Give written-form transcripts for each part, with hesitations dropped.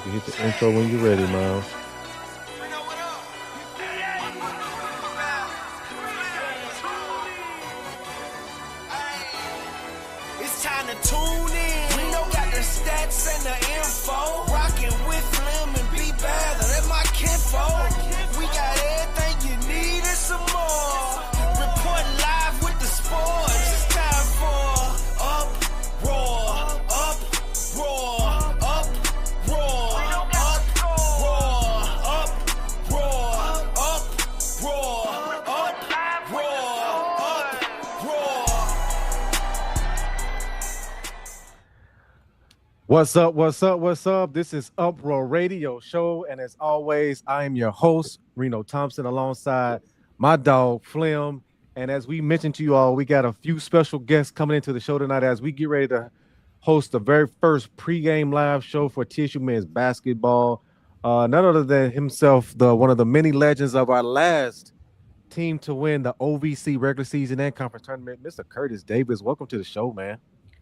You hit the intro when you're ready, Miles. It's time to tune in. We don't got the stats and the info. Rocking with Flim and B Bad. That's my kinfolk. We got everything you need and some more. Reporting live with the sports. It's time for Uproar. Uproar. Uproar. What's up? What's up? What's up? This is Uproar Radio Show, and as always, I am your host, Reno Thompson, alongside my dog, Flim. And as we mentioned to you all, we got a few special guests coming into the show tonight as we get ready to host the very first pregame live show for TSU men's basketball. None other than himself, one of the many legends of our last team to win the OVC regular season and conference tournament, Mr. Curtis Davis. Welcome to the show, man.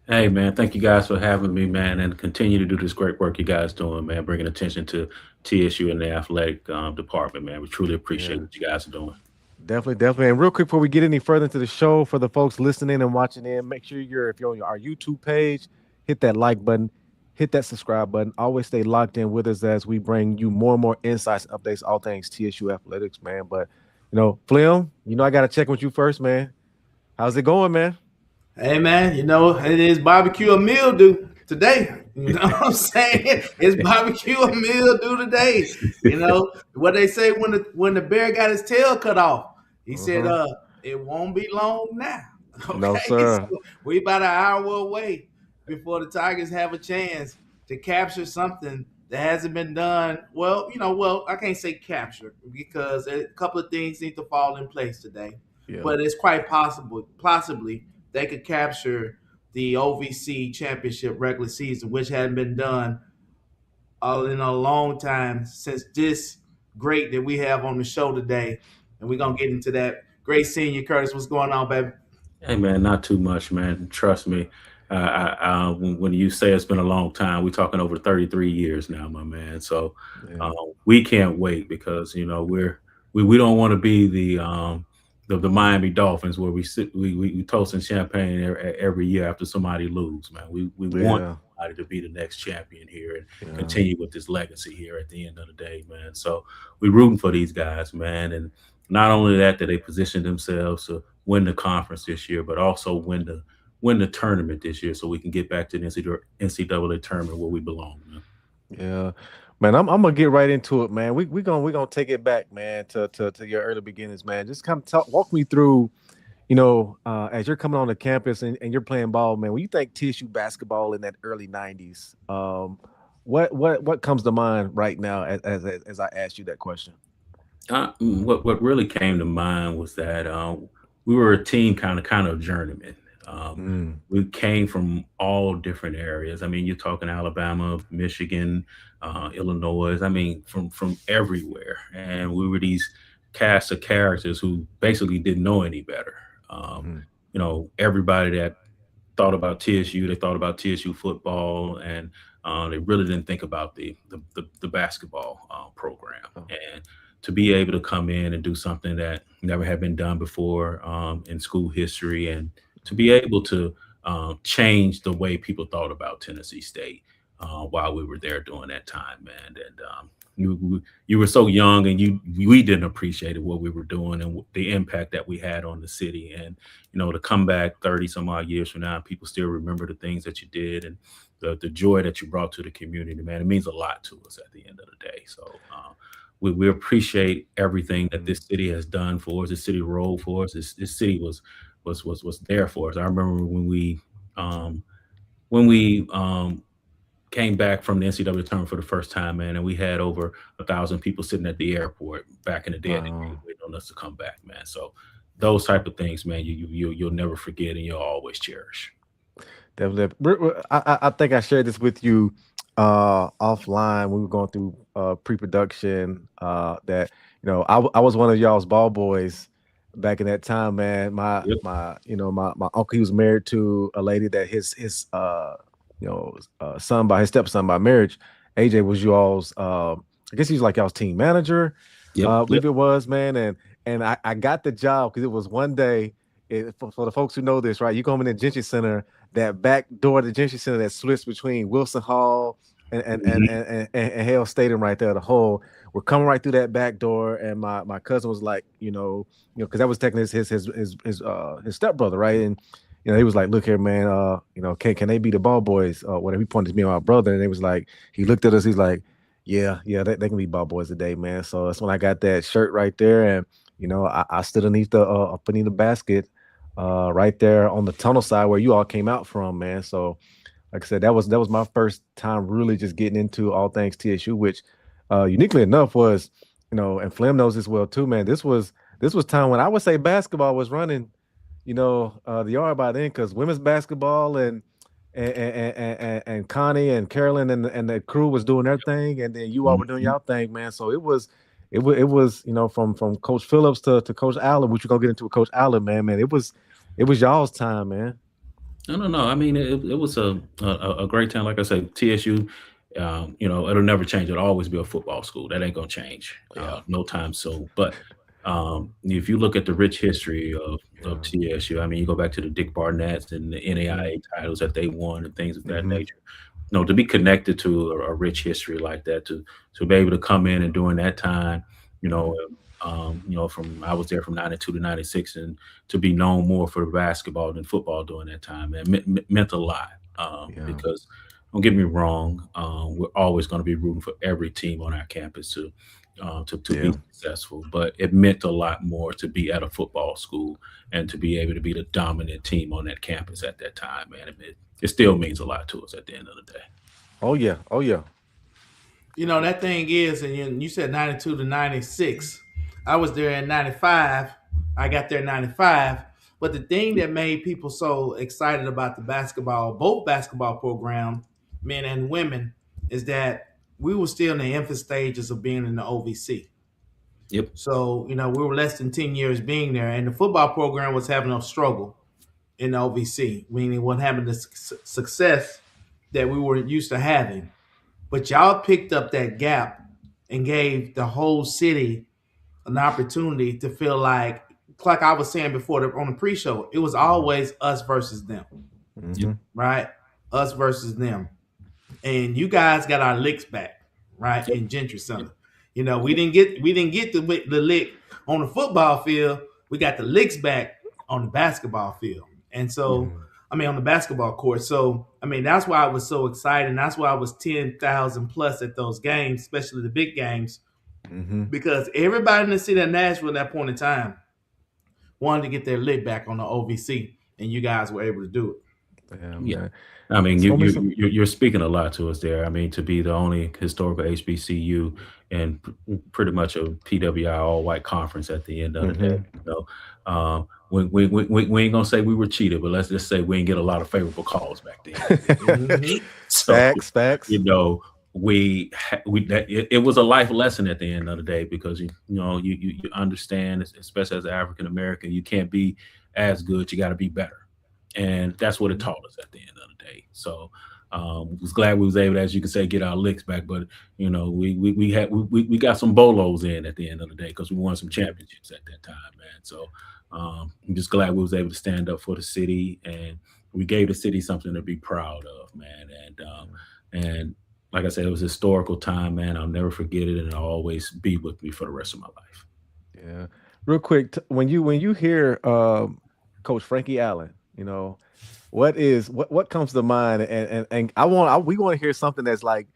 Hey, man, thank you guys for having me, man, and continue to do this great work you guys doing, man, bringing attention to TSU and the athletic department, man. We truly appreciate what you guys are doing. Definitely. And real quick, before we get any further into the show, for the folks listening and watching in, make sure if you're on our YouTube page, hit that like button, hit that subscribe button. Always stay locked in with us as we bring you more and more insights, updates, all things TSU athletics, man. But, Flim, I got to check with you first, man. How's it going, man? Hey, man, it is barbecue or mildew today. You know what I'm saying? It's barbecue or mildew today. What they say when the bear got his tail cut off, he said, it won't be long now. Okay? No, sir. So we about an hour away before the Tigers have a chance to capture something that hasn't been done. Well, I can't say capture because a couple of things need to fall in place today. Yeah. But it's quite possibly they could capture the OVC championship regular season, which hadn't been done in a long time since this great that we have on the show today. And we're going to get into that. Great seeing you, Curtis. What's going on, baby? Hey, man, not too much, man. Trust me. When you say it's been a long time, we're talking over 33 years now, my man. So we can't wait because, we don't want to be the Miami Dolphins where we toasting champagne every year after somebody lose, man. We want somebody to be the next champion here and continue with this legacy here at the end of the day, man. So we're rooting for these guys, man. And not only that they position themselves to win the conference this year, but also win the tournament this year so we can get back to the NCAA tournament where we belong, man. Yeah. Man, I'm gonna get right into it, man. We're gonna take it back, man, to your early beginnings, man. Just kind of walk me through, as you're coming on the campus and you're playing ball, man. When you think TSU basketball in that early '90s, what comes to mind right now as I asked you that question? What really came to mind was that we were a team kind of journeyman. We came from all different areas. I mean, you're talking Alabama, Michigan, Illinois. I mean, from everywhere. And we were these cast of characters who basically didn't know any better. Everybody that thought about TSU, they thought about TSU football, and they really didn't think about the basketball program. And to be able to come in and do something that never had been done before in school history, and to be able to change the way people thought about Tennessee State while we were there during that time, man. And you were so young, and we didn't appreciate what we were doing and the impact that we had on the city. And to come back 30 some odd years from now, people still remember the things that you did and the joy that you brought to the community, man. It means a lot to us at the end of the day. So we appreciate everything that this city has done for us. This city rolled for us. This city was there for us. I remember when we came back from the NCAA tournament for the first time, man, and we had over 1,000 people sitting at the airport back in the day, and they waiting on us to come back, man. So those type of things, man, you'll never forget and you'll always cherish. Definitely. I think I shared this with you offline when we were going through pre-production that I was one of y'all's ball boys back in that time, man. My uncle, he was married to a lady that his stepson by marriage, AJ was you all's I guess he was like y'all's team manager, Yep. I believe it was, man. And I got the job because it was one day. For the folks who know this, right? You come in the Gentry Center, that back door of the Gentry Center that splits between Wilson Hall Mhm. and Hale Stadium right there, the whole we're coming right through that back door. And my cousin was like, because that was technically his stepbrother, right? And he was like, look here, man, can they be the ball boys? Whatever. He pointed to me and my brother, and it was like he looked at us, he's like, yeah, they can be ball boys today, man. So that's when I got that shirt right there, and I stood underneath the basket, right there on the tunnel side where you all came out from, man. So like I said, that was my first time really just getting into all things TSU, which uniquely enough was, and Flem knows this well too, man. This was time when I would say basketball was running, the yard by then, because women's basketball and Connie and Carolyn and the crew was doing their thing, and then you all were doing Mhm. your thing, man. So it was from Coach Phillips to Coach Allen, which we're gonna get into with Coach Allen, man. It was y'all's time, man. No. I mean, it was a great time. Like I said, TSU, it'll never change. It'll always be a football school. That ain't gonna change. Oh, No time soon. But if you look at the rich history of yeah. TSU, I mean, you go back to the Dick Barnetts and the Mm-hmm. NAIA titles that they won and things of that Mm-hmm. nature. To be connected to a rich history like that, to be able to come in and during that time, you know, Mm-hmm. from I was there from '92 to '96, and to be known more for basketball than football during that time, man, meant a lot. Yeah. Because don't get me wrong, we're always going to be rooting for every team on our campus to be Yeah. successful, but it meant a lot more to be at a football school and to be able to be the dominant team on that campus at that time, man. It still means a lot to us at the end of the day. Oh yeah. Oh yeah. That thing is, and you said 92 to 96. I was there in 95. I got there in 95. But the thing that made people so excited about the basketball, both basketball program, men and women, is that we were still in the infant stages of being in the OVC. Yep. So, we were less than 10 years being there, and the football program was having a struggle in the OVC, meaning wasn't having the success that we were used to having. But y'all picked up that gap and gave the whole city an opportunity to feel like I was saying before on the pre-show, it was Mm-hmm. always us versus them, Yep. Mm-hmm. right? Us versus them. And you guys got our licks back, right? Yep. In Gentry Yep. Center. We didn't get the lick on the football field. We got the licks back on the basketball field. And so, I mean, on the basketball court. So, I mean, that's why I was so excited. And that's why I was 10,000 plus at those games, especially the big games, Mm-hmm. because everybody in the city of Nashville at that point in time wanted to get their lick back on the OVC, and you guys were able to do it. Yeah, Yeah. man. I mean, It's you gonna be you some. you're speaking a lot to us there. I mean, to be the only historical HBCU and pretty much a PWI all white conference at the end of the day. Mm-hmm. We ain't gonna say we were cheated, but let's just say we didn't get a lot of favorable calls back then. Mm-hmm. So Facts, facts. you know it was a life lesson at the end of the day, because you understand, especially as an African American, you can't be as good, you got to be better, and that's what it Mhm. taught us at the end of the day. So was glad we was able to, as you can say, get our licks back, but we got some bolos in at the end of the day because we won some championships at that time, man. So I'm just glad we was able to stand up for the city, and we gave the city something to be proud of, man. And like I said, it was a historical time, man. I'll never forget it, and it'll always be with me for the rest of my life. Yeah. Real quick, when you hear Coach Frankie Allen, what comes to mind, and we want to hear something that's like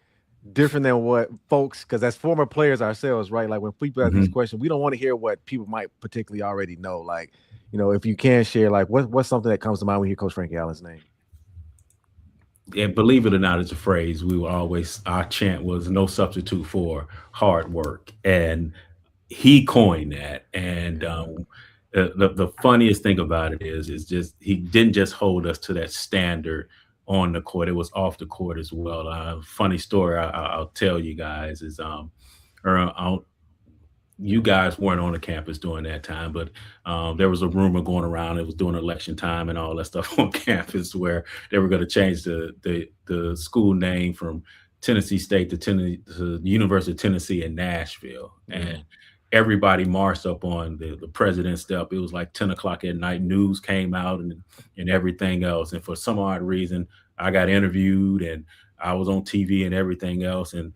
different than what folks, because as former players ourselves, right? Like when people ask these Mhm. questions, we don't want to hear what people might particularly already know. Like, if you can share, like what's something that comes to mind when you hear Coach Frankie Allen's name? And believe it or not, it's a phrase we were always, our chant was no substitute for hard work, and he coined that. And Yeah. the funniest thing about it is just he didn't just hold us to that standard on the court; it was off the court as well. Funny story I'll tell you guys is or you guys weren't on the campus during that time, but there was a rumor going around. It was during election time and all that stuff on campus, where they were going to change the school name from Tennessee State to the University of Tennessee in Nashville, Mm. and everybody marched up on the president's step. It was like 10 o'clock at night. News came out and everything else. And for some odd reason, I got interviewed and I was on TV and everything else. And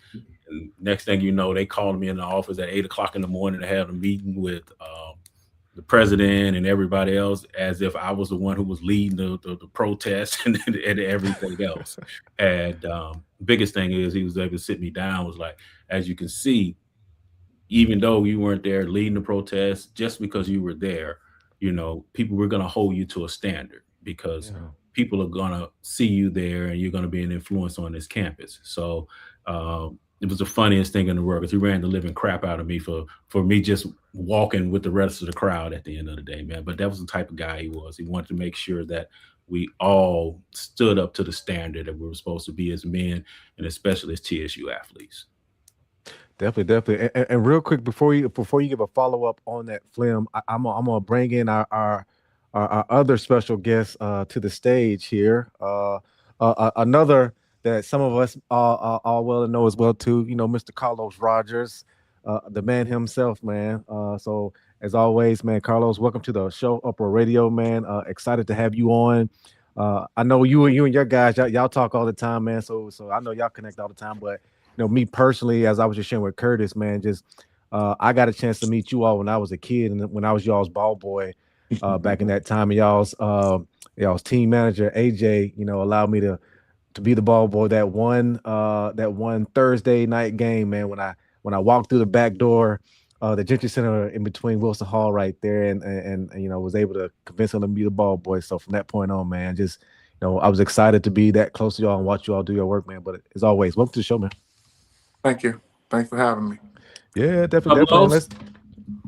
next thing you know, they called me in the office at 8 o'clock in the morning to have a meeting with the president and everybody else, as if I was the one who was leading the protest and everything else. And biggest thing is he was able to sit me down. Was like, as you can see, even though you weren't there leading the protest, just because you were there, people were going to hold you to a standard because Yeah. people are going to see you there and you're going to be an influence on this campus. So it was the funniest thing in the world because he ran the living crap out of me for me just walking with the rest of the crowd at the end of the day, man. But that was the type of guy he was. He wanted to make sure that we all stood up to the standard that we were supposed to be as men and especially as TSU athletes. Definitely, definitely. And real quick before you give a follow up on that film, I'm gonna bring in our other special guest to the stage here. Another that some of us all well know as well too. Mr. Carlos Rogers, the man himself, man. So as always, man, Carlos, welcome to the show, Uproar Radio, man. Excited to have you on. I know you and your guys, y'all talk all the time, man. So I know y'all connect all the time, but me personally, as I was just sharing with Curtis, man, just I got a chance to meet you all when I was a kid and when I was y'all's ball boy back in that time. And y'all's team manager AJ, allowed me to be the ball boy that one Thursday night game, man. When I walked through the back door, the Gentry Center in between Wilson Hall right there, and was able to convince him to be the ball boy. So from that point on, man, just I was excited to be that close to y'all and watch you all do your work, man. But as always, welcome to the show, man. Thank you. Thanks for having me. Yeah, definitely. Los?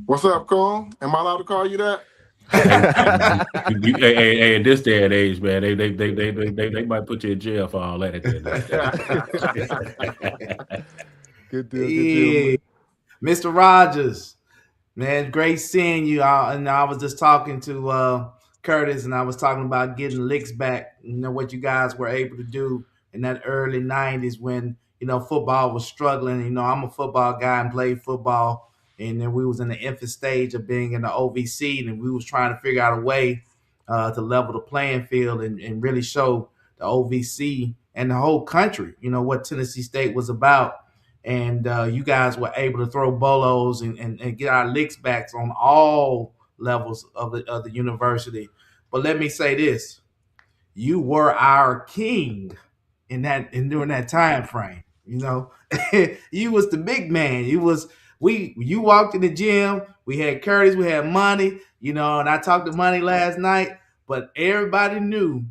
What's up, Cole? Am I allowed to call you that? Hey, at this day and age, man, they might put you in jail for all that. At the end of the day. Good deal, good deal. Yeah. Mr. Rogers, man, great seeing you. And I was just talking to Curtis, and I was talking about getting licks back. What you guys were able to do in that early '90s when football was struggling. I'm a football guy and played football, and then we was in the infant stage of being in the OVC, and we was trying to figure out a way to level the playing field and really show the OVC and the whole country, what Tennessee State was about. And you guys were able to throw bolos and get our licks backs on all levels of the university. But let me say this: you were our king during that time frame. You was the big man. You walked in the gym. We had Curtis, we had Money, and I talked to Money last night, but everybody knew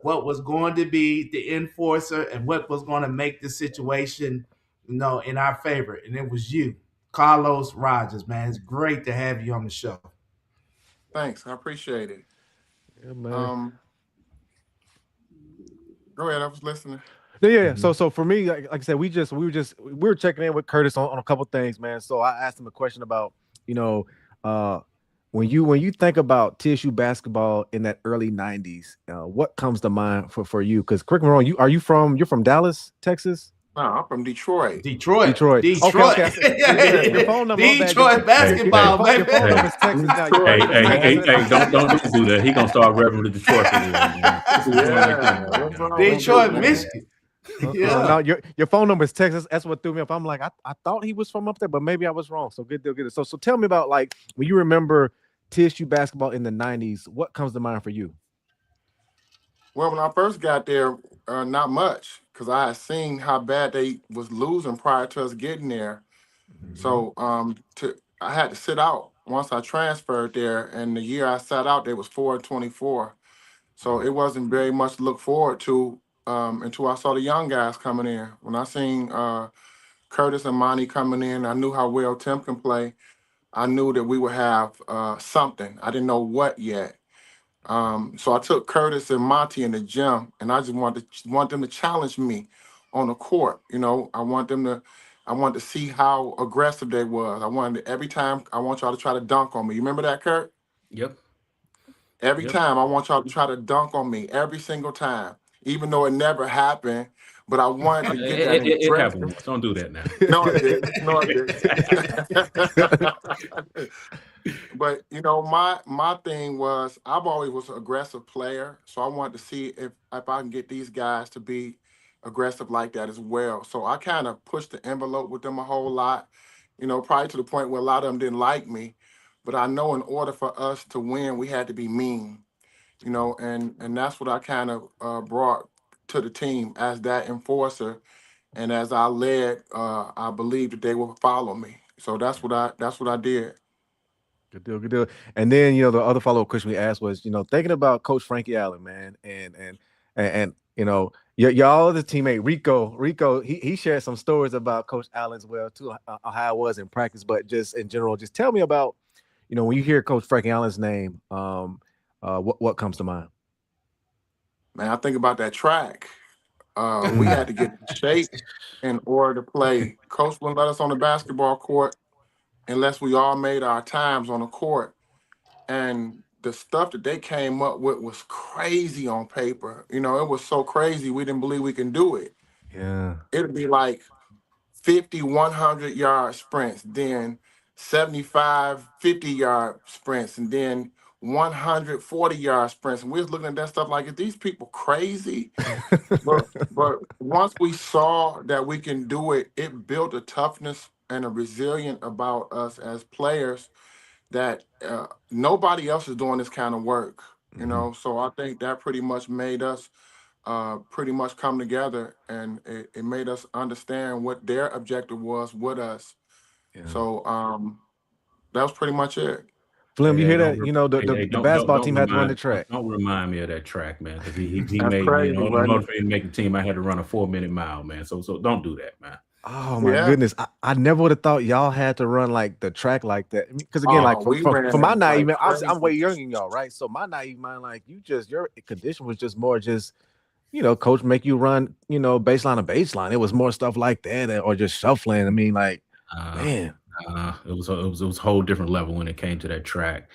what was going to be the enforcer and what was going to make the situation, in our favor. And it was you, Carlos Rogers, man. It's great to have you on the show. Thanks. I appreciate it. Yeah, man. Go ahead. I was listening. Yeah. So for me, like I said, we were checking in with Curtis on a couple things, man. So I asked him a question about, when you think about TSU basketball in that early '90s, what comes to mind for you? Because correct me wrong, you're from Dallas, Texas? No, I'm from Detroit. Detroit. Okay. Your phone number. Detroit basketball, baby. Your phone number is Texas now. Hey, don't do that. He gonna start repping the Detroit. Detroit, Michigan. Yeah. No, your phone number is Texas. That's what threw me up. I'm like, I thought he was from up there, but maybe I was wrong. So good deal, good deal. So tell me about, like, when you remember TSU basketball in the '90s, what comes to mind for you? Well, when I first got there, not much, because I had seen how bad they was losing prior to us getting there. Mm-hmm. So I had to sit out once I transferred there, and the year I sat out, there was 4-24. So it wasn't very much to look forward to until I saw the young guys coming in. When I seen Curtis and Monty coming in, I knew how well Tim can play. I knew that we would have something. I didn't know what yet. So I took Curtis and Monty in the gym, and I just want them to challenge me on the court. I want to see how aggressive they was. Every time I want y'all to try to dunk on me. You remember that, Kurt? Yep. Every time I want y'all to try to dunk on me, every single time. even though it never happened. But I wanted to get that It impression. happened once. Don't do that now. No, it didn't. No, it didn't. But my thing was I've always was an aggressive player, so I wanted to see if I can get these guys to be aggressive like that as well. So I kind of pushed the envelope with them a whole lot, probably to the point where a lot of them didn't like me. But I know in order for us to win, we had to be mean, and that's what I kind of brought to the team as that enforcer. And as I led, I believed that they would follow me. So that's what I did. Good deal, good deal. And then the other follow up question we asked was, thinking about Coach Frankie Allen, man, and y'all other teammate Rico, he shared some stories about Coach Allen as well too, how it was in practice, but just in general, just tell me about, when you hear Coach Frankie Allen's name, what comes to mind? Man, I think about that track. We had to get in shape in order to play. Coach wouldn't let us on the basketball court unless we all made our times on the court. And the stuff that they came up with was crazy on paper. It was so crazy we didn't believe we can do it. Yeah. It'd be like 50, 100-yard sprints, then 75, 50-yard sprints, and then 140-yard sprints. And we was looking at that stuff like, are these people crazy? But once we saw that we can do it, it built a toughness and a resilience about us as players that nobody else is doing this kind of work. So I think that pretty much made us pretty much come together, and it made us understand what their objective was with us. Yeah. So that was pretty much it. Flim, you Hey, hear don't, that? The basketball team had to run the track. don't remind me of that track, man, because he That's made me, crazy, in wasn't order it? for me to make the team, I had to run a 4 minute mile, man. So don't do that, man. Oh my Yeah. goodness. I never would have thought y'all had to run like the track like that. Because again, like We from my ran naive like man, I'm way crazy. younger than y'all, right? So my naive mind, like your condition was just more just, coach make you run, baseline to baseline. It was more stuff like that or just shuffling. I mean, like, Uh, man. it was a whole different level when it came to that track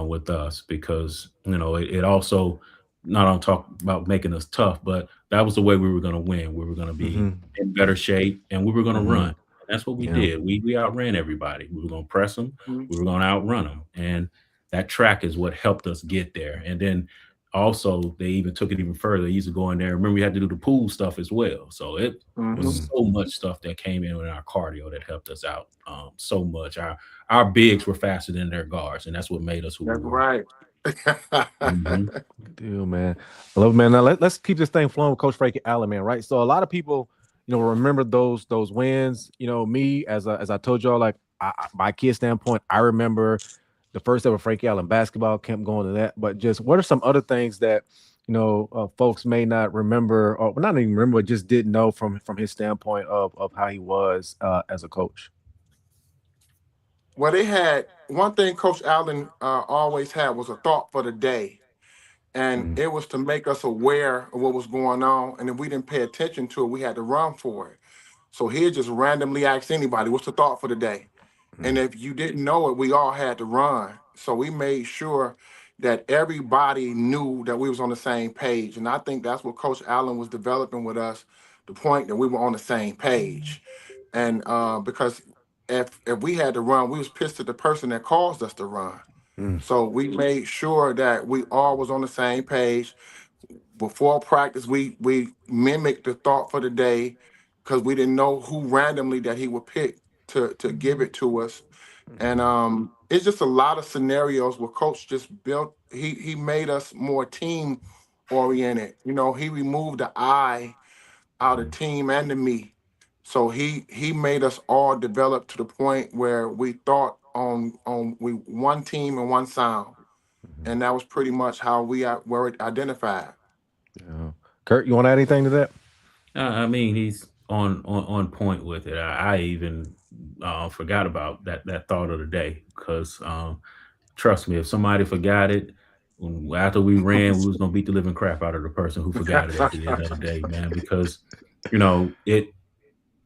with us, because it also not on talk about making us tough, but that was the way we were going to win. We were going to be Hmm. in better shape, and we were going to Hmm. run. And that's what we Yeah. did. We outran everybody. We were going to press them. Mhm. We were going to outrun them, and that track is what helped us get there. And then also they even took it even further. They used to go in there. Remember, we had to do the pool stuff as well. So it Mhm. was so much stuff that came in with our cardio that helped us out so much. Our bigs were faster than their guards, and that's what made us who we That's were. right. Hmm. Good deal, man. I love it, man. Now let's keep this thing flowing with Coach Frankie Allen, man. Right. So a lot of people, remember those wins. Me as I told y'all, like my kid standpoint, I remember the first ever Frankie Allen basketball camp going to that. But just what are some other things that folks may not remember, or not even remember, but just didn't know from his standpoint of how he was as a coach. Well, they had one thing Coach Allen always had was a thought for the day. And Mm, it was to make us aware of what was going on. And if we didn't pay attention to it, we had to run for it. So he'd just randomly ask anybody, what's the thought for the day? And mm, if you didn't know it, we all had to run. So we made sure that everybody knew that we was on the same page. And I think that's what Coach Allen was developing with us, the point that we were on the same page. And because if we had to run, we was pissed at the person that caused us to run. mm, So we made sure that we all was on the same page. Before practice, we mimicked the thought for the day because we didn't know who randomly that he would pick to give it to us. And mhm, it's just a lot of scenarios where coach just built he made us more team oriented. He removed the I out of mhm, team and the me. So he made us all develop to the point where we thought on we one team and one sound, mhm. and that was pretty much how we were identified. Yeah. Kurt, you want to add anything to that? I mean, he's on point with it. I even forgot about that thought of the day, because trust me, if somebody forgot it after we ran, we was gonna beat the living crap out of the person who forgot it at the end of the day, man. Because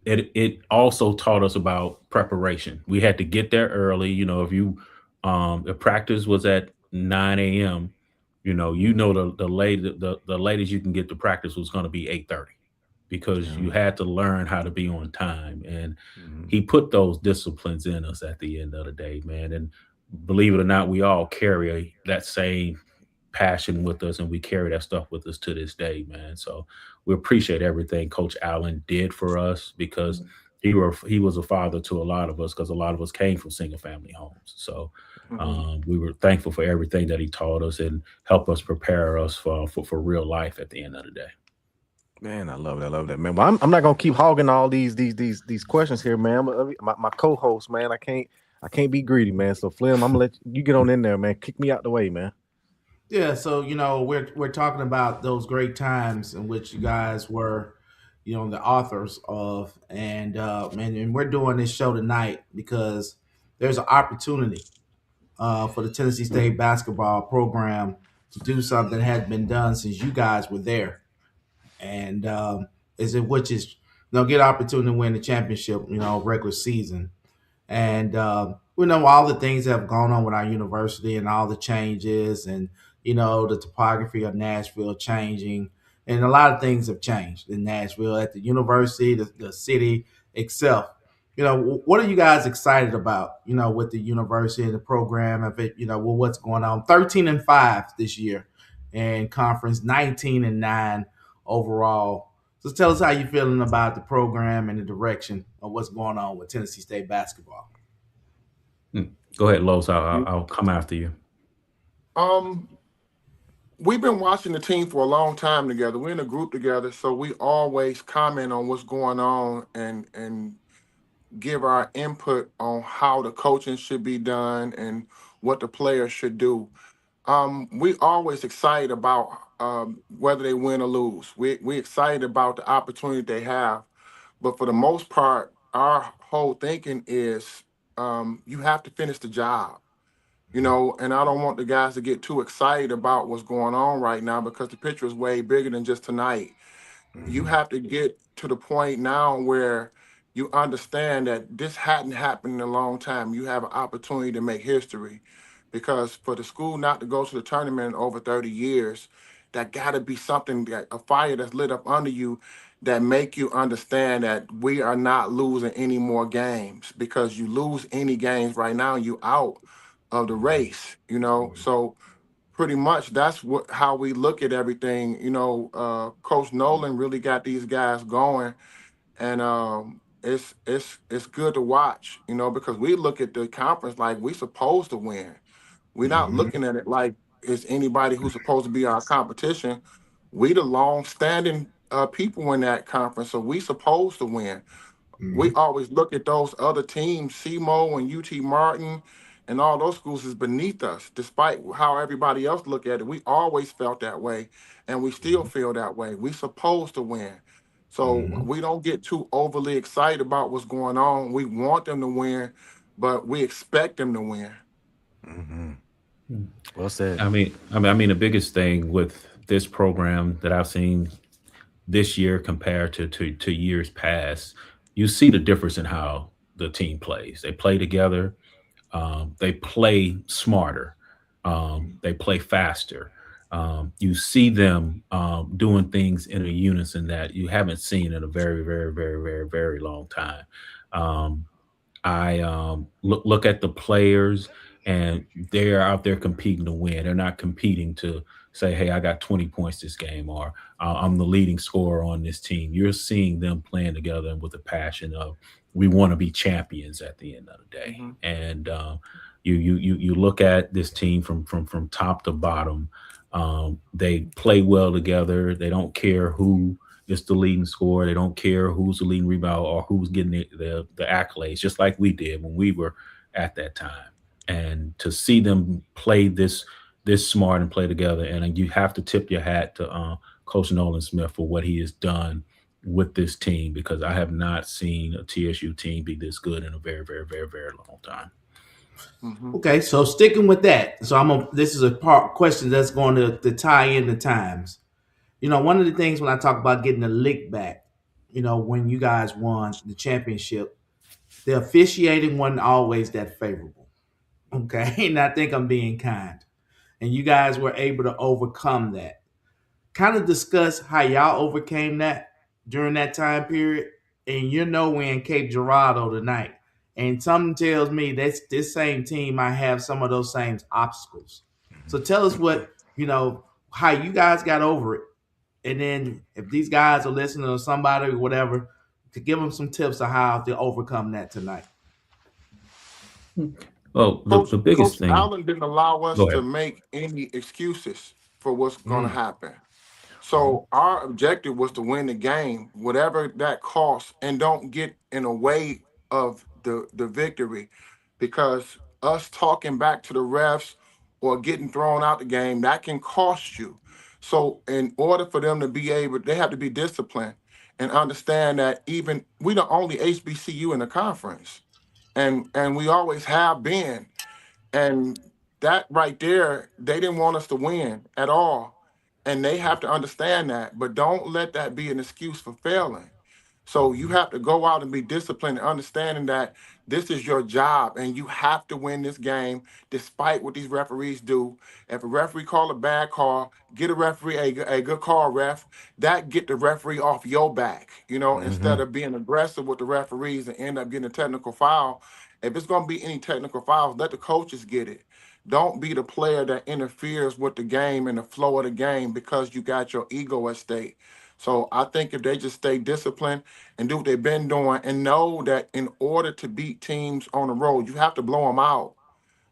it also taught us about preparation. We had to get there early. If practice was at 9 a.m., the latest you can get to practice was going to be 8:30 because Yeah. you had to learn how to be on time. And Mhm. he put those disciplines in us at the end of the day, man. And believe it or not, we all carry that same passion with us, and we carry that stuff with us to this day, man. So we appreciate everything Coach Allen did for us because he was a father to a lot of us because a lot of us came from single family homes. So Mhm. we were thankful for everything that he taught us and helped us prepare us for real life at the end of the day. Man, I love that. I love that, man. Well, I'm not gonna keep hogging all these questions here, man. My co-host, man. I can't be greedy, man. So Flim, I'm gonna let you get on in there, man. Kick me out the way, man. Yeah, so we're talking about those great times in which you guys were, the authors of, and man, and we're doing this show tonight because there's an opportunity for the Tennessee State basketball program to do something that hadn't been done since you guys were there, and is it which is get opportunity to win the championship, regular season. And we know all the things that have gone on with our university and all the changes and the topography of Nashville changing, and a lot of things have changed in Nashville at the university, the city itself. What are you guys excited about, with the university and the program of it, well, what's going on? 13-5 this year, and conference 19-9 overall. So tell us how you're feeling about the program and the direction of what's going on with Tennessee State basketball. Go ahead, Los. I'll come after you. Um, we've been watching the team for a long time together. We're in a group together, so we always comment on what's going on and give our input on how the coaching should be done and what the players should do. We always excited about whether they win or lose. We excited about the opportunity they have, but for the most part, our whole thinking is you have to finish the job. And I don't want the guys to get too excited about what's going on right now because the picture is way bigger than just tonight. You Mhm. have to get to the point now where you understand that this hadn't happened in a long time. You have an opportunity to make history because for the school not to go to the tournament in over 30 years, that got to be something, that a fire that's lit up under you, that make you understand that we are not losing any more games, because you lose any games right now, you out of the race. So pretty much that's how we look at everything. Coach Nolan really got these guys going, and it's good to watch. Because we look at the conference like we supposed to win. We're not Mhm. looking at it like it's anybody who's supposed to be our competition. We the long-standing people in that conference, so we supposed to win. We Mhm. always look at those other teams, SEMO and UT Martin and all those schools is beneath us, despite how everybody else look at it. We always felt that way, and we still Mhm. feel that way. We supposed to win. So Mhm. we don't get too overly excited about what's going on. We want them to win, but we expect them to win. Mhm. Mm. Well said. I mean, the biggest thing with this program that I've seen this year compared to years past, you see the difference in how the team plays. They play together. They play smarter. They play faster. You see them doing things in a unison that you haven't seen in a very, very, very, very, very long time. Um, I look at the players, and they're out there competing to win. They're not competing to say, "Hey, I got 20 points this game," or "I'm the leading scorer on this team." You're seeing them playing together with the passion of, "We want to be champions at the end of the day." Hmm. And you look at this team from top to bottom. They play well together. They don't care who is the leading scorer. They don't care who's the leading rebound or who's getting the accolades, just like we did when we were at that time. And to see them play this smart and play together, and you have to tip your hat to Coach Nolan Smith for what he has done with this team, because I have not seen a TSU team be this good in a very, very, very, very long time. Hmm. Okay, so sticking with that, so this is a part question that's going to tie in the times. One of the things when I talk about getting the lick back, when you guys won the championship, the officiating wasn't always that favorable. Okay, and I think I'm being kind. and you guys were able to overcome that. Kind of discuss how y'all overcame that during that time period. And we're in Cape Girardeau tonight. And something tells me that's this same team might have some of those same obstacles. So tell us how you guys got over it. And then if these guys are listening or somebody or whatever, to give them some tips of how to overcome that tonight. Well, Coach the biggest Coach thing. Allen didn't allow us Go to ahead. make any excuses for what's going to Mm. happen. So our objective was to win the game, whatever that costs, and don't get in the way of the victory, because us talking back to the refs or getting thrown out the game, that can cost you. So in order for them to be able, they have to be disciplined and understand that even we the only HBCU in the conference, and we always have been. And that right there, they didn't want us to win at all. And they have to understand that. But don't let that be an excuse for failing. So you have to go out and be disciplined and understanding that this is your job and you have to win this game despite what these referees do. If a referee call a bad call, get a referee a good call, ref. That get the referee off your back, instead Mm-hmm. of being aggressive with the referees and end up getting a technical foul. If it's going to be any technical fouls, let the coaches get it. Don't be the player that interferes with the game and the flow of the game because you got your ego at stake. So I think if they just stay disciplined and do what they've been doing and know that in order to beat teams on the road, you have to blow them out.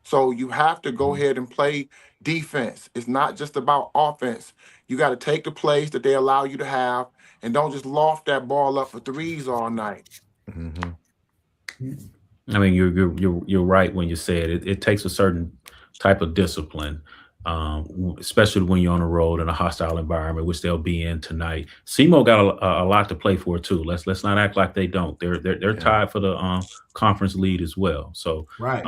So you have to go ahead and play defense. It's not just about offense. You got to take the plays that they allow you to have and don't just loft that ball up for threes all night. Mm-hmm. I mean, you're right when you say it. It takes a certain type of discipline, especially when you're on the road in a hostile environment, which they'll be in tonight. SEMO got a lot to play for too. Let's not act like they don't. They're Yeah. tied for the conference lead as well. So Right.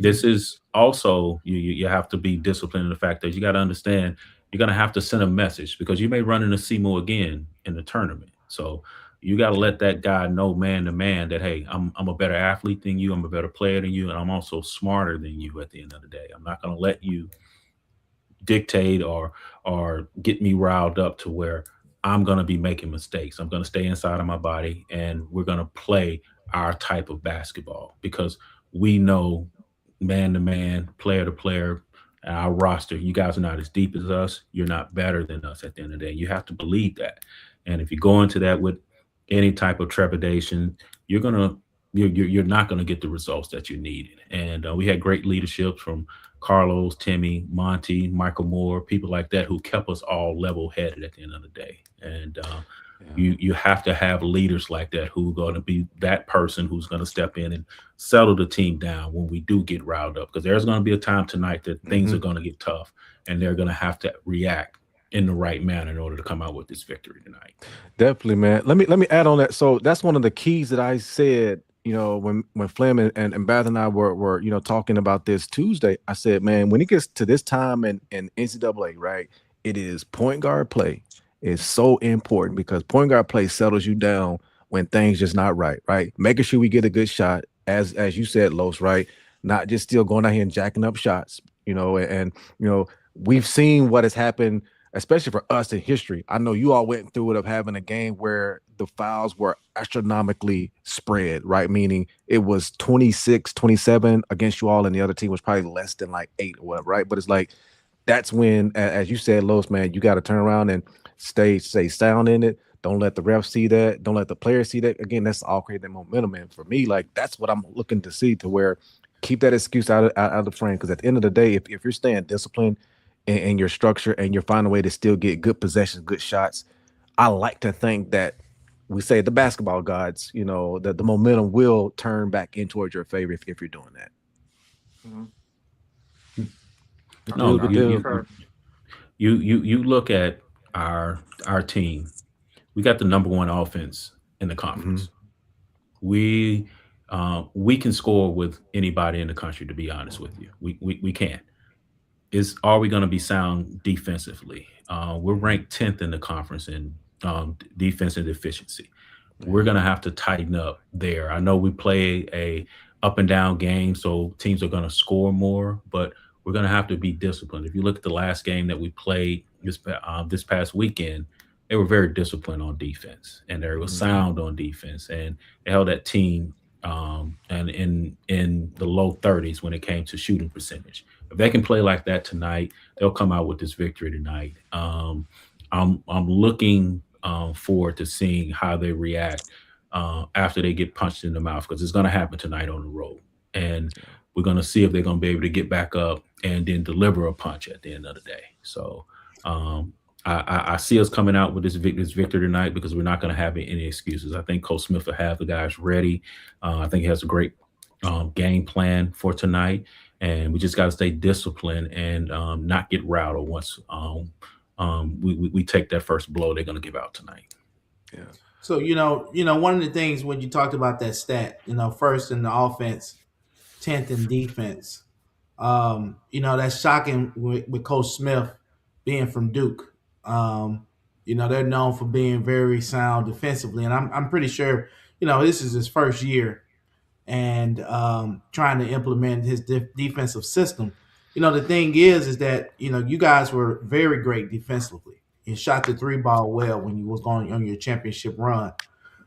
this is also you have to be disciplined in the fact that you got to understand you're going to have to send a message because you may run into SEMO again in the tournament. So you got to let that guy know man to man that hey, I'm a better athlete than you, I'm a better player than you, and I'm also smarter than you. At the end of the day, I'm not going to let you dictate or get me riled up to where I'm going to be making mistakes. I'm going to stay inside of my body and we're going to play our type of basketball because we know man to man, player to player, our roster, you guys are not as deep as us. You're not better than us at the end of the day. You have to believe that. And if you go into that with any type of trepidation, you're going to you're not going to get the results that you needed. And we had great leadership from Carlos, Timmy, Monty, Michael Moore, people like that who kept us all level headed at the end of the day. And Yeah. you have to have leaders like that who are going to be that person who's going to step in and settle the team down when we do get riled up. Because there's going to be a time tonight that things Mm-hmm. are going to get tough, and they're going to have to react in the right manner in order to come out with this victory tonight. Definitely, man. Let me add on that. So that's one of the keys that I said. When Flem and Bath and I were talking about this Tuesday, I said, man, when it gets to this time in NCAA, right, it is point guard play is so important because point guard play settles you down when things just not right, right? Making sure we get a good shot, as you said, Los, right? Not just still going out here and jacking up shots, and we've seen what has happened especially for us in history. I know you all went through it of having a game where the fouls were astronomically spread, right? Meaning it was 26, 27 against you all, and the other team was probably less than like 8 or whatever, right? But it's like that's when, as you said, Los, man, you got to turn around and stay sound in it. Don't let the refs see that. Don't let the players see that. Again, that's all creating momentum. And for me, like that's what I'm looking to see to where keep that excuse out of the frame. Because at the end of the day, if you're staying disciplined in your structure and you're finding a way to still get good possessions, good shots, I like to think that we say the basketball gods, that the momentum will turn back in towards your favor if you're doing that. Mhm. Good No, deal, I good deal. concur. you look at our team. We got the number one offense in the Mm-hmm. conference. We can score with anybody in the country. To be honest with you, we can. Is are we going to be sound defensively? We're ranked 10th in the conference in defensive efficiency. We're going to have to tighten up there. I know we play a up and down game, so teams are going to score more, but we're going to have to be disciplined. If you look at the last game that we played this past weekend, they were very disciplined on defense, and they were sound on defense, and they held that team and in the low 30s when it came to shooting percentage. If they can play like that tonight, they'll come out with this victory tonight. I'm looking forward to seeing how they react after they get punched in the mouth, because it's going to happen tonight on the road, and we're going to see if they're going to be able to get back up and then deliver a punch at the end of the day. So um, I see us coming out with this victory tonight, because we're not going to have any excuses. I think Coach Smith will have the guys ready. I think he has a great game plan for tonight, and we just got to stay disciplined and not get routed once we take that first blow they're going to give out tonight. Yeah. So one of the things when you talked about that stat, first in the offense, 10th in defense, that's shocking with Coach Smith being from Duke. They're known for being very sound defensively, and I'm pretty sure, this is his first year and trying to implement his defensive system. The thing is that you guys were very great defensively. You shot the three ball well when you was going on your championship run,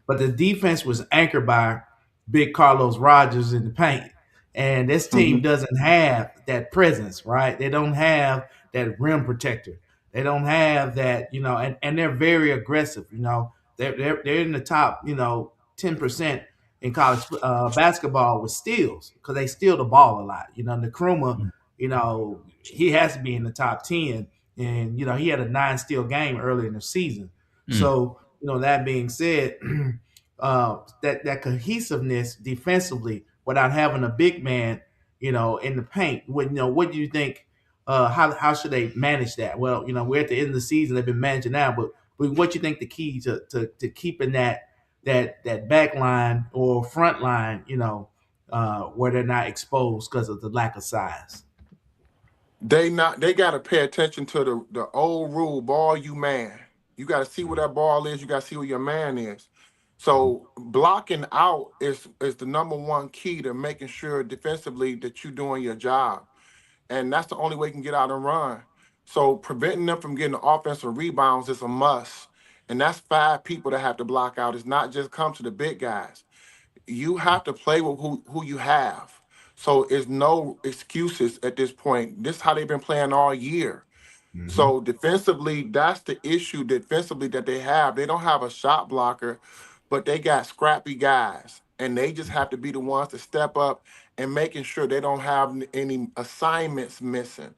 but the defense was anchored by big Carlos Rogers in the paint. And this team Mhm. doesn't have that presence, right? They don't have that rim protector. They don't have that, and they're very aggressive. They're in the top, 10% in college basketball with steals because they steal the ball a lot. Nkrumah, he has to be in the top 10, and he had a 9 steal game early in the season. Mm. So that being said, that cohesiveness defensively without having a big man, in the paint. What do you think? How should they manage that? Well, we're at the end of the season. They've been managing now, but what do you think the key to keeping that back line or front line, where they're not exposed because of the lack of size? They gotta pay attention to the old rule, ball you man. You gotta see where that ball is, you gotta see where your man is. So blocking out is the number one key to making sure defensively that you're doing your job. And that's the only way you can get out and run. So preventing them from getting the offensive rebounds is a must. And that's 5 people that have to block out. It's not just come to the big guys. You have to play with who you have. So it's no excuses at this point. This is how they've been playing all year. Mm-hmm. So defensively, that's the issue defensively that they have. They don't have a shot blocker, but they got scrappy guys, and they just have to be the ones to step up and making sure they don't have any assignments missing.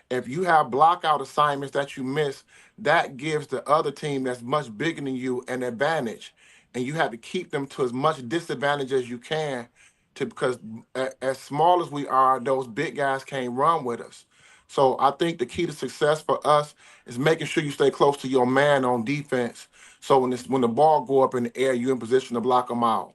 If you have block out assignments that you miss, that gives the other team that's much bigger than you an advantage, and you have to keep them to as much disadvantage as you can, to because as small as we are, those big guys can't run with us. So I think the key to success for us is making sure you stay close to your man on defense. So when the ball go up in the air, you're in position to block them out.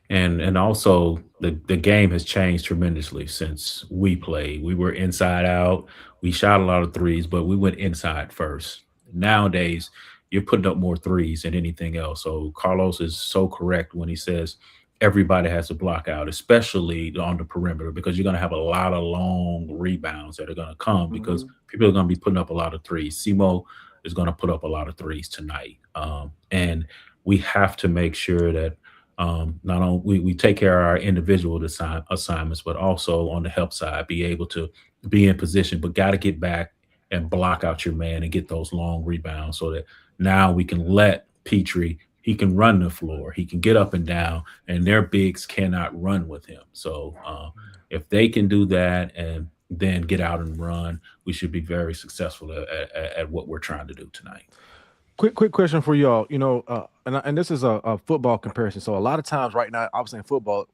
And also the game has changed tremendously since we played. We were inside out. We shot a lot of threes, but we went inside first. Nowadays, you're putting up more threes than anything else. So Carlos is so correct when he says everybody has to block out, especially on the perimeter, because you're going to have a lot of long rebounds that are going to come because Mhm. people are going to be putting up a lot of threes. Simo is going to put up a lot of threes tonight, and we have to make sure that not only we take care of our individual assignments, but also on the help side, be able to be in position, but got to get back and block out your man and get those long rebounds so that now we can let Petrie, he can run the floor, he can get up and down, and their bigs cannot run with him. So if they can do that and then get out and run, we should be very successful at what we're trying to do tonight. Quick question for y'all. And this is a football comparison. So a lot of times right now, obviously in football,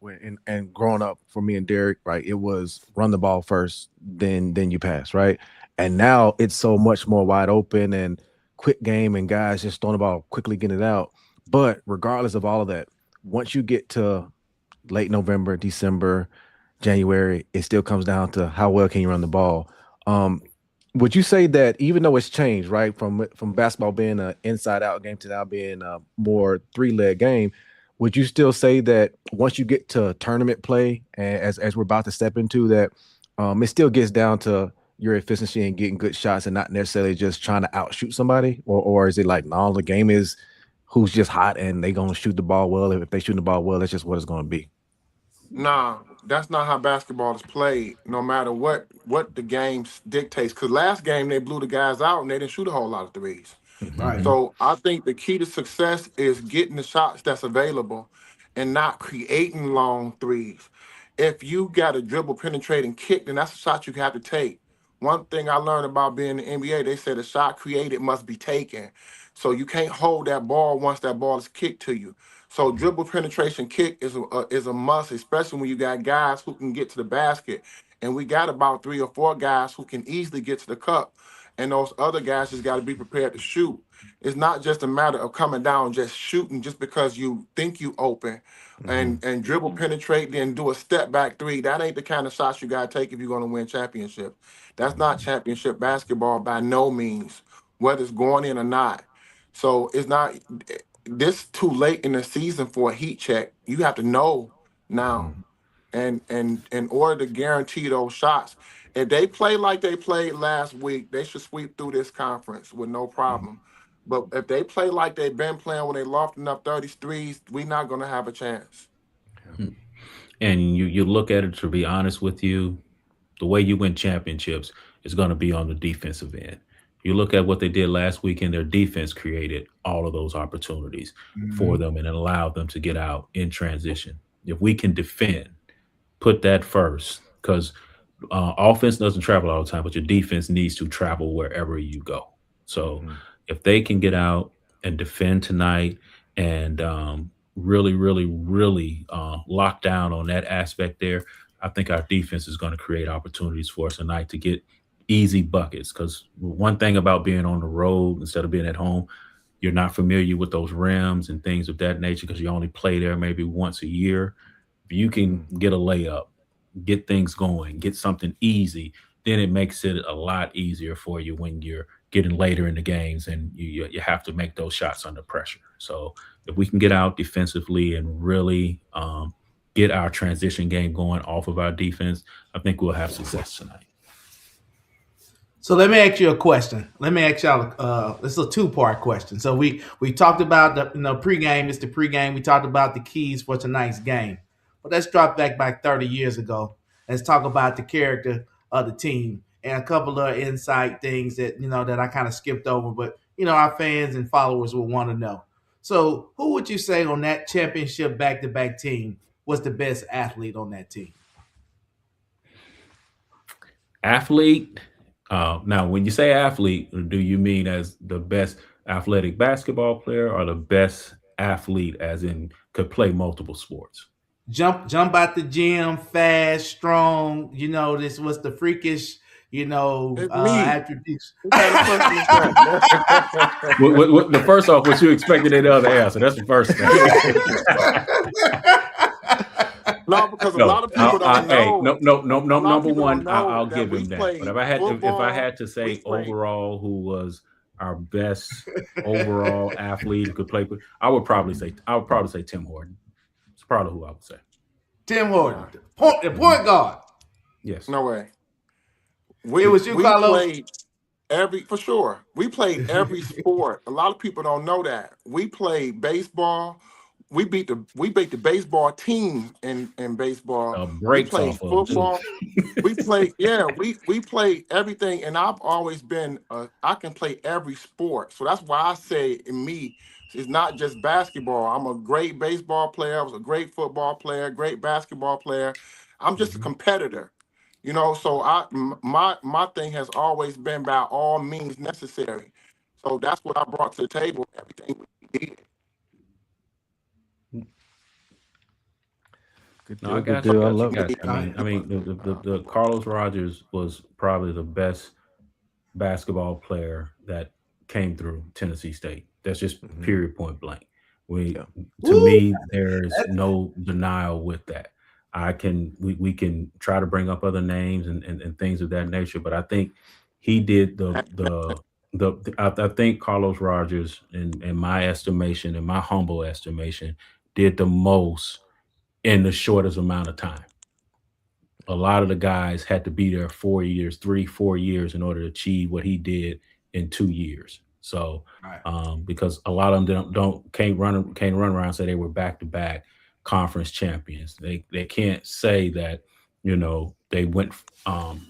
and growing up for me and Derek, right, it was run the ball first, then you pass, right? And now it's so much more wide open and quick game, and guys just throwing the ball quickly, getting it out. But regardless of all of that, once you get to late November, December, January, it still comes down to how well can you run the ball. Um, would you say that even though it's changed, right, from basketball being an inside out game to now being a more three-leg game, would you still say that once you get to tournament play, as we're about to step into that, it still gets down to your efficiency and getting good shots and not necessarily just trying to outshoot somebody, or is it like no, the game is who's just hot and they gonna shoot the ball well. If they shoot the ball well, that's just what it's gonna be. Nah, that's not how basketball is played. No matter what the game dictates. Because last game they blew the guys out and they didn't shoot a whole lot of threes. Right. Mhm. So I think the key to success is getting the shots that's available and not creating long threes. If you got a dribble, penetrate, and kick, then that's a shot you have to take. One thing I learned about being in the NBA, they said a shot created must be taken. So you can't hold that ball once that ball is kicked to you. So dribble, penetration, kick is a must, especially when you got guys who can get to the basket. And we got about 3 or 4 guys who can easily get to the cup, and those other guys just got to be prepared to shoot. It's not just a matter of coming down just shooting just because you think you open Mhm. and dribble, penetrate, then do a step back three. That ain't the kind of shots you got to take if you're going to win championship. That's not championship basketball by no means, whether it's going in or not. So it's not this too late in the season for a heat check. You have to know now, Mhm. and in order to guarantee those shots, if they play like they played last week, they should sweep through this conference with no problem. But if they play like they've been playing when they lofting up 33s, we're not going to have a chance. And you look at it, to be honest with you, the way you win championships is going to be on the defensive end. You look at what they did last weekend, their defense created all of those opportunities for Mhm. them and it allowed them to get out in transition. If we can defend, put that first, because offense doesn't travel all the time, but your defense needs to travel wherever you go. So Mhm. if they can get out and defend tonight and really, really, really lock down on that aspect there, I think our defense is going to create opportunities for us tonight to get easy buckets. Because one thing about being on the road instead of being at home, you're not familiar with those rims and things of that nature because you only play there maybe once a year. If you can Mhm. get a layup, get things going, get something easy, then it makes it a lot easier for you when you're getting later in the games and you have to make those shots under pressure. So if we can get out defensively and really get our transition game going off of our defense, I think we'll have success tonight. So let me ask you a question. Let me ask y'all. This is a two-part question. So we talked about the pregame. It's the pregame. We talked about the keys for tonight's game. But let's drop back 30 years ago. Let's talk about the character of the team and a couple of insight things that that I kind of skipped over, but our fans and followers will want to know. So who would you say on that championship back-to-back team was the best athlete on that team? Athlete. Now, when you say athlete, do you mean as the best athletic basketball player or the best athlete as in could play multiple sports? Jump out the gym, fast, strong. This was the freakish, It's me. attributes. What kind of question is that? The first off, what you expected in the other answer. That's the first thing. No, because a No, lot of people don't hey, know. no, no, no, A no. lot of Number people don't one, know I'll that give we him that. But played if I football. had to We say played. overall, who was our best overall athlete who could play, I would probably say Tim Horton. It's probably who I would say. Tim Horton, Nah, the Hmm. point guard. Yes. no way. It We was you, we Carlos. played for sure. We played every sport. A lot of people don't know that. We played baseball. We beat the baseball team in baseball. We Breaks played off of them too. football. We played, yeah, we played everything, and I've always been I can play every sport. So that's why I say in me, it's not just basketball. I'm a great baseball player. I was a great football player, great basketball player. I'm just a Mhm. competitor. So my thing has always been by all means necessary. So that's what I brought to the table. Everything we did. Good No, I deal. Good got you, deal. I got you, love it. got you. The Carlos Rogers was probably the best basketball player that came through Tennessee State. That's just Mhm. period point blank. We Yeah. To Woo! me, there's no denial with that. We can try to bring up other names and things of that nature, but I think he did I think Carlos Rogers, in my estimation, in my humble estimation, did the most in the shortest amount of time. a lot of the guys had to be there 4 years, 3, 4 years in order to achieve what he did in 2 years. So Right. because a lot of them don't can't run around and say they were back to back conference champions. They can't say that they went um,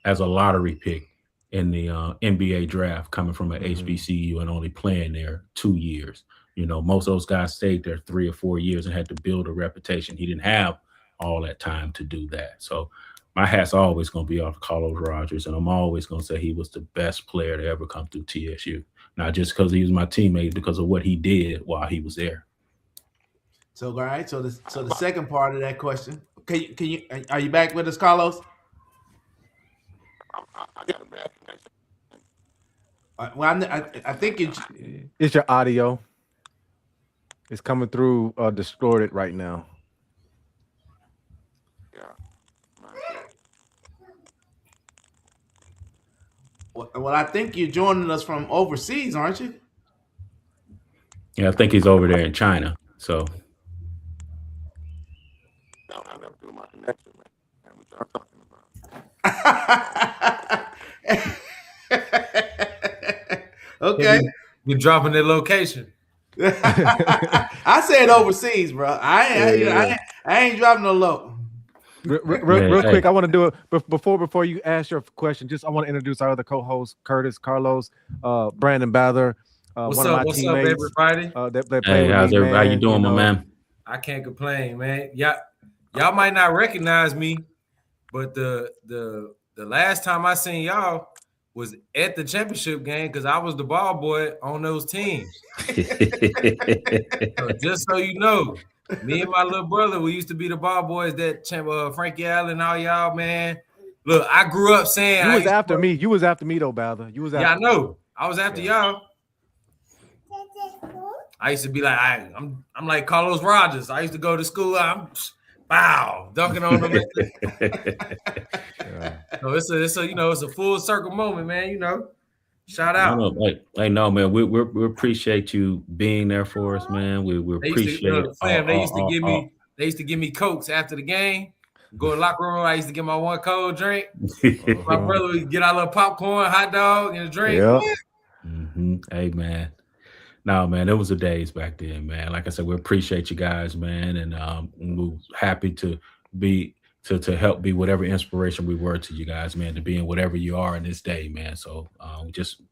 as a lottery pick in the NBA draft coming from an Mhm. HBCU and only playing there 2 years. Most of those guys stayed there 3 or 4 years and had to build a reputation. He didn't have all that time to do that. So my hat's always going to be off Carlos Rogers, and I'm always going to say he was the best player to ever come through TSU. Not just because he was my teammate, because of what he did while he was there. So all right. So the second part of that question. Can you are you back with us, Carlos? I got a bad connection. Well, I think you. It's your audio. It's coming through distorted right now. Yeah. Well, I think you're joining us from overseas, aren't you? Yeah, I think he's over there in China. So No, I never do my connection, man. What y'all talking about? They Okay. be dropping their location. I said overseas, bro. Yeah. I ain't dropping no low. man, Real hey, quick, I want to do it before you ask your question. Just I want to introduce our other co-host, Curtis, Carlos, Brandon Bather, What's one of up? my What's up, teammates everybody? that play hey, with me, how's everybody? How you man. doing, my man? I can't complain, man. Y'all might not recognize me, but the last time I seen y'all was at the championship game because I was the ball boy on those teams. So just so you know, me and my little brother, we used to be the ball boys that Frankie Allen, all y'all, man. Look, I grew up saying You I was used after to, me. You was after me though, Bather. You was yeah, I after me. know. I was after Yeah. y'all. I used to be like, I'm like Carlos Rogers. I used to go to school. I'm dunking on them. Yeah. So it's a it's a full circle moment, man. Shout No, out. no, no, man. We appreciate you being there for us, man. We They used to appreciate fam. all. They used to give me cokes after the game. Go to the locker room. I used to get my one cold drink. My Uh-huh. brother would get our little popcorn, hot dog, and a drink. Yeah. Hey, man. No, man, it was the days back then, man. Like I said, we appreciate you guys, man, and we're happy to be to help be whatever inspiration we were to you guys, man, to be in whatever you are in this day, man. So we just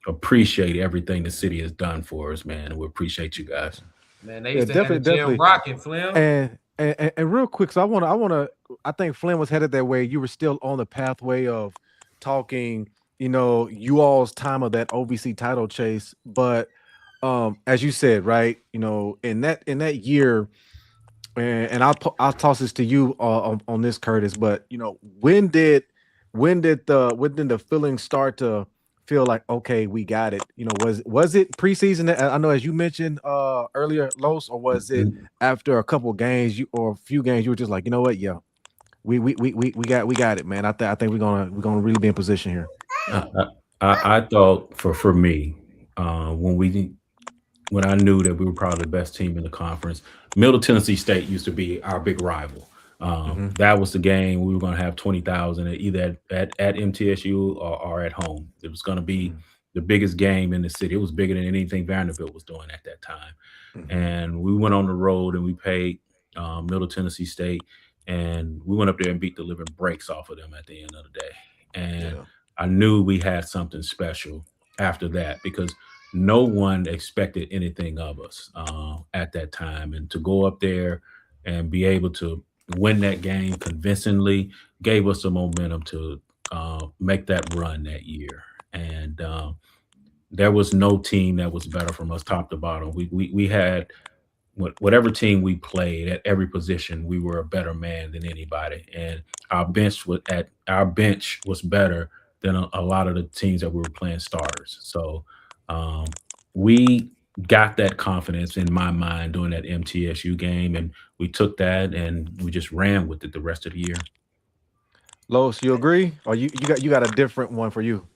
appreciate everything the city has done for us, man, and we appreciate you guys. Man, they Yeah, used to have the definitely, gym definitely. rocking, Flim. And real quick, so I think Flynn was headed that way. You were still on the pathway of talking, you all's time of that OVC title chase. But as you said, right, in that year, and I'll toss this to you on this, Curtis. But when did the feeling start to feel like, okay, we got it? Was it preseason? I know, as you mentioned earlier, Los, or was it after a couple games or a few games you were just like, you know what, yeah, we got it, man. I think we're gonna really be in position here. I, I thought for me, when I knew that we were probably the best team in the conference. Middle Tennessee State used to be our big rival. Mhm. That was the game we were going to have 20,000 either at MTSU or at home. It was going to be Mhm. the biggest game in the city. It was bigger than anything Vanderbilt was doing at that time. Mhm. And we went on the road and we played Middle Tennessee State, and we went up there and beat the living breaks off of them at the end of the day. And Yeah. I knew we had something special after that because no one expected anything of us at that time. And to go up there and be able to win that game convincingly gave us the momentum to make that run that year. And there was no team that was better from us top to bottom. We had whatever team we played at every position, we were a better man than anybody, and our bench was better than a lot of the teams that we were playing starters. So we got that confidence in my mind during that MTSU game, and we took that and we just ran with it the rest of the year. Los, you agree, or you got a different one for you?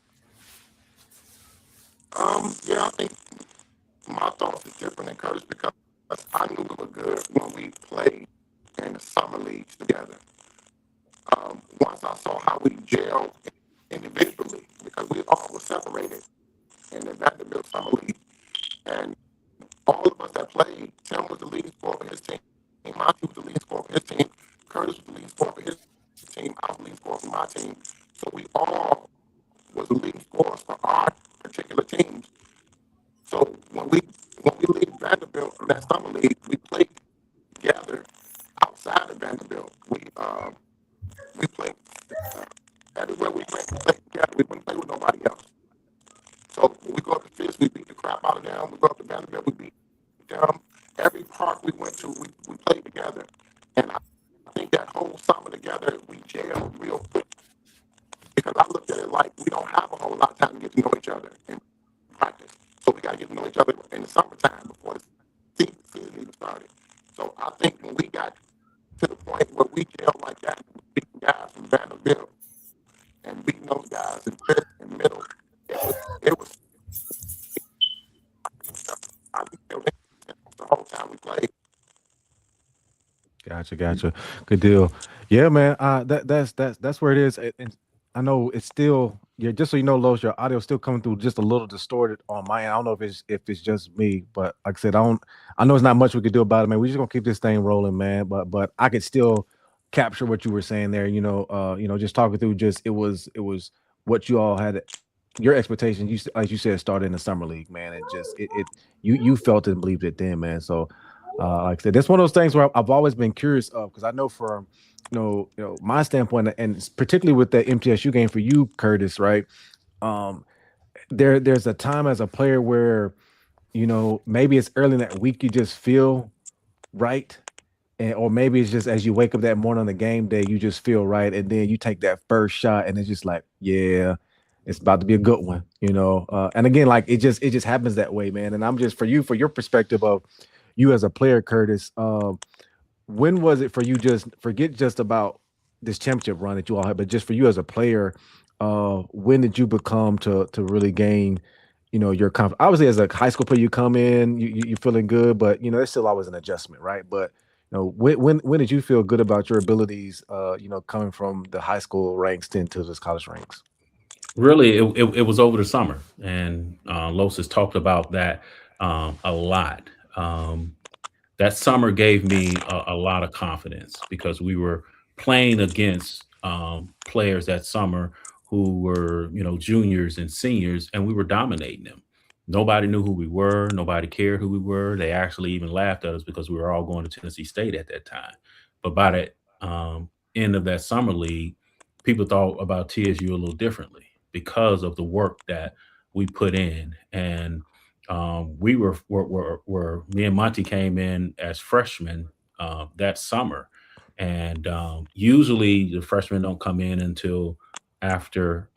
Yeah, I think my thoughts is different than Curtis because I knew we were good when we played in the summer leagues together. Once I saw how we gelled individually, because we all were separated in the Vanderbilt Summer League, and all of us that played, Tim was the lead scorer for his team, Monty was the lead scorer for his team, Curtis was the lead scorer for his team, I was the lead scorer for my team. So we all was the lead scorers for our particular teams. So when we leave Vanderbilt from that summer league, we played together outside of Vanderbilt. We played everywhere we played together. We wouldn't play with nobody else. So when we go up to Fisk, we beat the crap out of them. We go up to Vanderbilt, we beat them. Every park we went to, we played together. And I think that whole summer together, we gelled real quick. Because I looked at it like we don't have a whole lot of time to get to know each other in practice. So we got to get to know each other in the summertime before the season even started. So I think when we got to the point where we gelled like that, beating guys from Vanderbilt and beating those guys in fifth and middle, it was I think the whole time we played. Gotcha, gotcha. Good deal. Yeah, man. That's where it is. And I know it's still, yeah. Just so you know, Los, your audio still coming through just a little distorted on my end. I don't know if it's just me, but like I said, I don't. I know it's not much we could do about it, man. We just gonna keep this thing rolling, man. But I could still capture what you were saying there. Just talking through. Just it was what you all had. Your expectations, like you said, started in the summer league, man. It just it you felt it and believed it then, man. So like I said, that's one of those things where I've always been curious of because I know from my standpoint, and particularly with the MTSU game for you, Curtis, right? Um, there's a time as a player where maybe it's early in that week you just feel right, or maybe it's just as you wake up that morning on the game day you just feel right, and then you take that first shot and it's just like yeah. It's about to be a good one. And again, like it just happens that way, man. And I'm just for your perspective of you as a player, Curtis. When was it for you? Just forget just about this championship run that you all had, but just for you as a player, when did you become to really gain, your confidence? Obviously, as a high school player, you come in, you're feeling good, but there's still always an adjustment, right? But when did you feel good about your abilities? Coming from the high school ranks into this college ranks. Really, it was over the summer, and Los has talked about that a lot. That summer gave me a lot of confidence because we were playing against players that summer who were, juniors and seniors, and we were dominating them. Nobody knew who we were. Nobody cared who we were. They actually even laughed at us because we were all going to Tennessee State at that time. But by the end of that summer league, people thought about TSU a little differently because of the work that we put in. And we were me and Monty came in as freshmen that summer, and usually the freshmen don't come in until after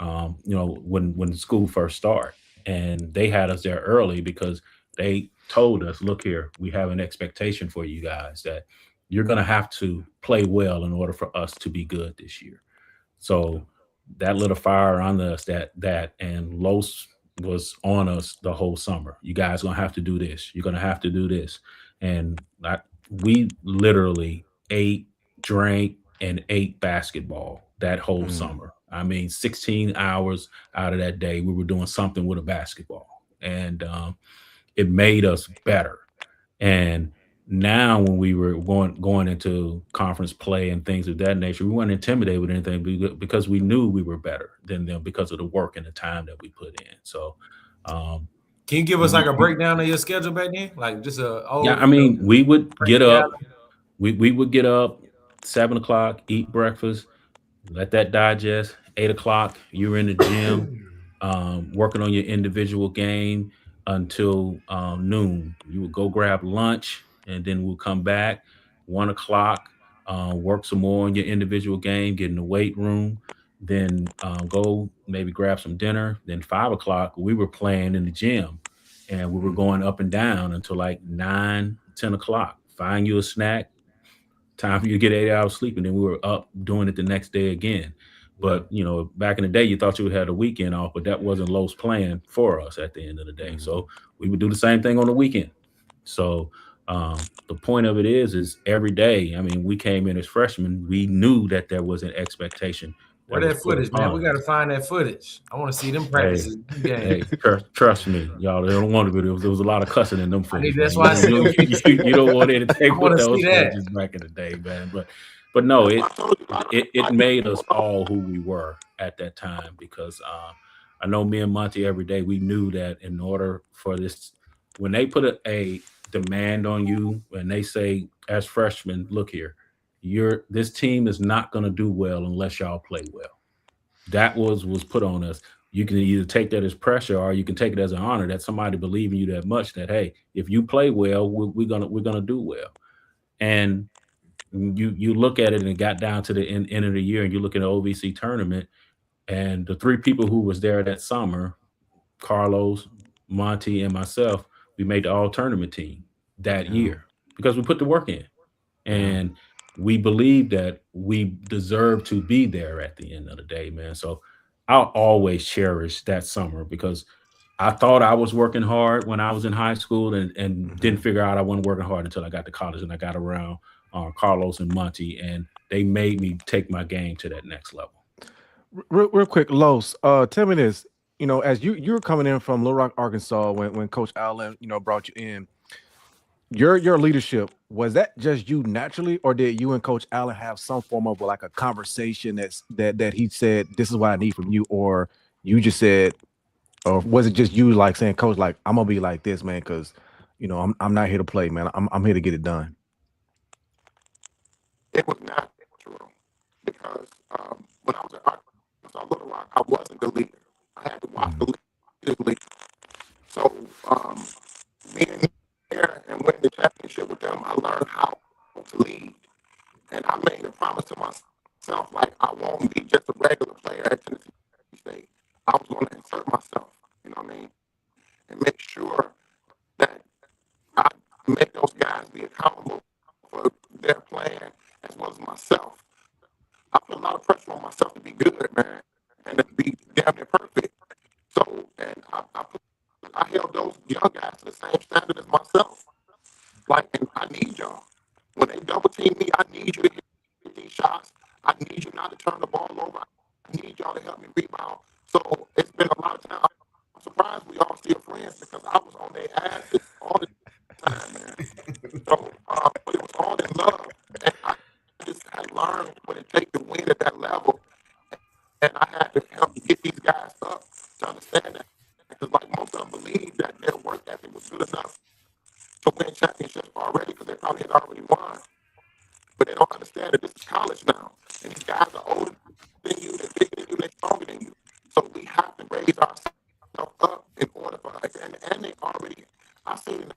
when the school first start, and they had us there early because they told us, look here, we have an expectation for you guys that you're going to have to play well in order for us to be good this year. So that lit a fire on us that and Los was on us the whole summer. You guys gonna have to do this. You're gonna have to do this. And we literally ate, drank, and ate basketball that whole Mm, summer. I mean, 16 hours out of that day, we were doing something with a basketball. And it made us better. And now when we were going into conference play and things of that nature, we weren't intimidated with anything because we knew we were better than them because of the work and the time that we put in. So, um, Can you give us like you, a you, breakdown of your schedule back then? Like just a yeah, old, I mean, we would get breakdown. up. We would get up 7 o'clock, eat breakfast, let that digest. 8 o'clock, you were in the gym, working on your individual game until noon. You would go grab lunch, and then we'll come back 1 o'clock, work some more on your individual game, get in the weight room, then go maybe grab some dinner. Then 5 o'clock, we were playing in the gym, and we were mm, going up and down until like 9, 10 o'clock. Find you a snack, time for you to get 8 hours sleep, and then we were up doing it the next day again. yeah. But back in the day, you thought you would have the weekend off, but that wasn't Lowe's plan for us at the end of the day. Mhm. So we would do the same thing on the weekend. So The point of it is every day. I mean, we came in as freshmen. We knew that there was an expectation Where that was that put footage, man? We upon got us. to find that footage. I want to see them Hey, practices, them games. hey, trust me, y'all. They don't want to be. There was a lot of cussing in them I need. footage, man. That's why I said You don't want I anything want with to see those that. footages back in the day, man. But no, it made us all who we were at that time because I know me and Monty every day. We knew that in order for this, when they put a demand on you, when they say as freshmen, look here, this team is not going to do well unless y'all play well. That was put on us. You can either take that as pressure or you can take it as an honor that somebody believe in you that much that hey, if you play well, we're gonna do well. And you look at it and it got down to the end of the year, and you look at the OVC tournament, and the three people who was there that summer, Carlos, Monty, and myself, we made the all tournament team that Yeah, year because we put the work in, yeah. and we believe that we deserve to be there at the end of the day, man. So I'll always cherish that summer because I thought I was working hard when I was in high school and Hmm. didn't figure out I wasn't working hard until I got to college and I got around Carlos and Monty, and they made me take my game to that next level. Real quick, Los. Tell me this. As you were coming in from Little Rock, Arkansas, when Coach Allen, brought you in, your leadership, was that just you naturally, or did you and Coach Allen have some form of like a conversation that he said this is what I need from you, or you just said, or was it just you like saying, Coach, like I'm gonna be like this, man, because I'm not here to play, man. I'm here to get it done. It was natural because when I was at Arkansas Little Rock, I wasn't the leader. I had to watch Hmm. the leaders lead. So being there and winning the championship with them, I learned how to lead. And I made a promise to myself, like I won't be just a regular player at Tennessee State. I was going to insert myself, you know what I mean, and make sure that I make those guys be accountable for their plan as well as myself. I put a lot of pressure on myself to be good, man, and to be damn near perfect. So, and I held those young guys to the same standard as myself. Like, and I need y'all. When they double team me, I need you to hit these shots. I need you not to turn the ball over. I need y'all to help me rebound. So it's been a lot of time. I'm surprised we all still friends because I was on their asses all the time, man. So, but it was all in love. And I just had learned what it takes to win at that level. And I had to help get these guys up to understand that. Because, like, most of them believe that their work ethic was good enough to win championships already because they probably had already won. But they don't understand that this is college now. And these guys are older than you, they're bigger than you, they're stronger than you. So we have to raise ourselves up in order for us. And they already, I seen in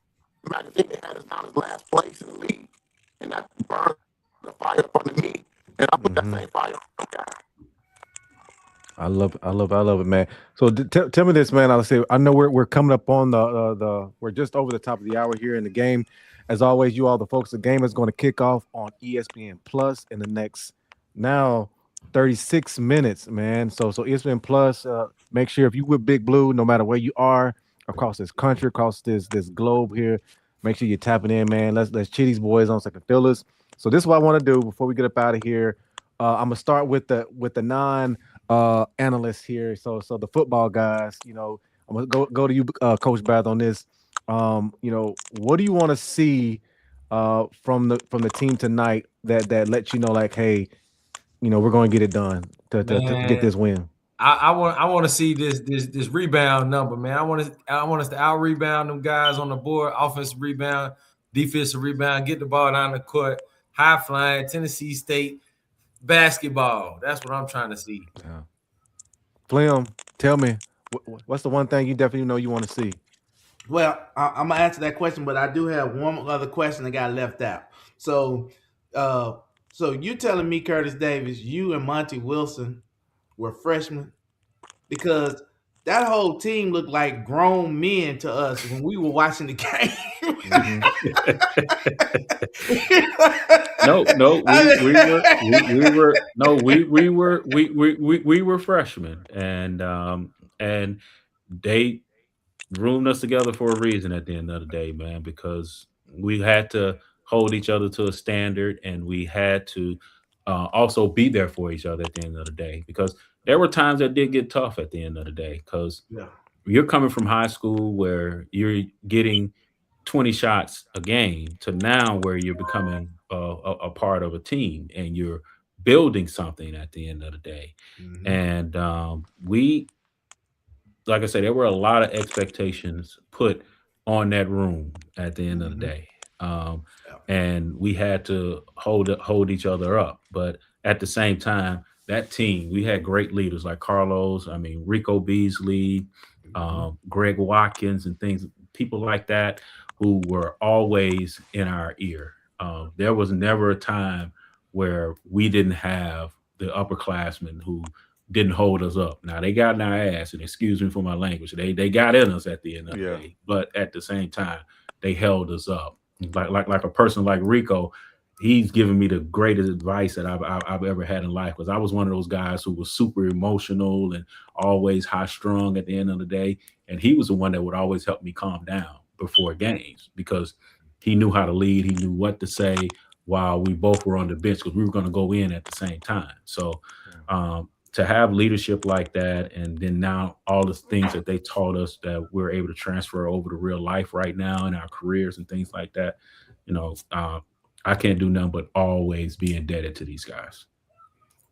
the magazine, they had us down as last place in the league. And that burned the fire up under me. And I put that Hmm. same fire on them guys. I love it, man. So tell me this, man. I'll say I know we're coming up on we're just over the top of the hour here in the game. As always, you all the folks, the game is going to kick off on ESPN Plus in the next now 36 minutes, man. So ESPN Plus, make sure if you with Big Blue, no matter where you are across this country, across this globe here, make sure you're tapping in, man. Let's cheer these boys on second fillers. So this is what I want to do before we get up out of here. I'm gonna start with the non analysts here. So the football guys, I'm gonna go to you, Coach Bath, on this. What do you want to see from the team tonight that lets you know, like, hey, we're going to get it done to get Man, this win. I want to see this rebound number, man. I want us to out rebound them guys on the board, offensive rebound, defensive rebound, get the ball down the court, high flying Tennessee State basketball. That's what I'm trying to see. Yeah. Flim, tell me, what's the one thing you definitely know you want to see? Well, I'm gonna answer that question, but I do have one other question that got left out. So, uh, so you telling me, Curtis Davis, you and Monty Wilson were freshmen because that whole team looked like grown men to us when we were watching the game. Hmm. No, I we mean, were no, we were freshmen, and they roomed us together for a reason at the end of the day, man, because we had to hold each other to a standard, and we had to also be there for each other at the end of the day, because there were times that did get tough at the end of the day, because Yeah. you're coming from high school where you're getting 20 shots a game to now where you're becoming a part of a team and you're building something at the end of the day. Hmm. And we, like I said, there were a lot of expectations put on that room at the end of the Hmm. day, um, Yeah. and we had to hold each other up. But at the same time, that team, we had great leaders like Carlos. I mean, Rico Beasley, Hmm. Greg Watkins, and things, people like that, who were always in our ear. There was never a time where we didn't have the upperclassmen who didn't hold us up. Now they got in our ass, and excuse me for my language, they got in us at the end of the Yeah. day. But at the same time, they held us up. Like a person like Rico, he's given me the greatest advice that I've ever had in life, because I was one of those guys who was super emotional and always high strung at the end of the day, and he was the one that would always help me calm down before games, because he knew how to lead, he knew what to say while we both were on the bench, because we were going to go in at the same time. So to have leadership like that, and then now all the things that they taught us that we're able to transfer over to real life right now in our careers and things like that, you know, I can't do nothing but always be indebted to these guys.